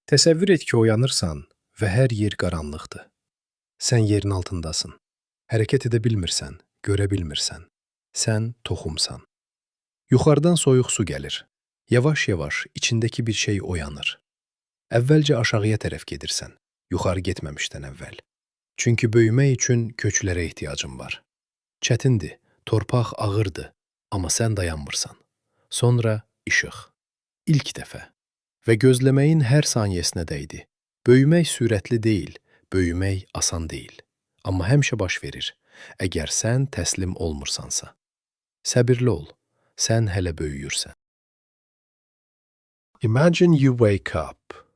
Təsəvvür et ki, oyanırsan və hər yer qaranlıqdır. Sən yerin altındasın. Hərəkət edə bilmirsən, görə bilmirsən. Sən toxumsan. Yuxarıdan soyuq su gəlir. Yavaş-yavaş içindəki bir şey oyanır. Əvvəlcə aşağıya tərəf gedirsən, yuxarı getməmişdən əvvəl. Çünki böyümək üçün köklərə ehtiyacın var. Çətindir, torpaq ağırdır, amma sən dayanmırsan. Sonra işıq. İlk dəfə. Və gözləməyin hər saniyəsinə dəydi. Böyümək sürətli deyil, böyümək asan deyil. Amma həmişə baş verir, əgər sən təslim olmursansa. Səbirli ol, sən hələ böyüyürsən. Imagine you wake up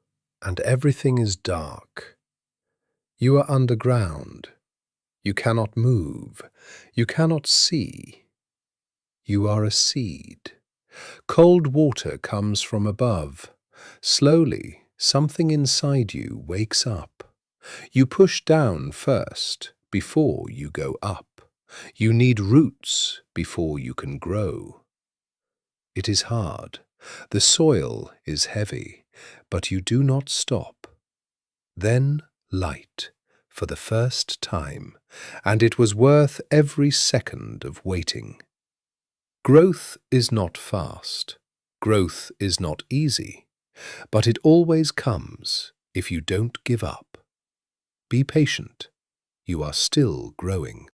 and everything is dark. You are underground. You cannot move. You cannot see. You are a seed. Cold water comes from above. Slowly, something inside you wakes up. You push down first before you go up. You need roots before you can grow. It is hard. The soil is heavy, but you do not stop. Then light for the first time, and it was worth every second of waiting. Growth is not fast. Growth is not easy, but it always comes if you don't give up. Be patient. You are still growing.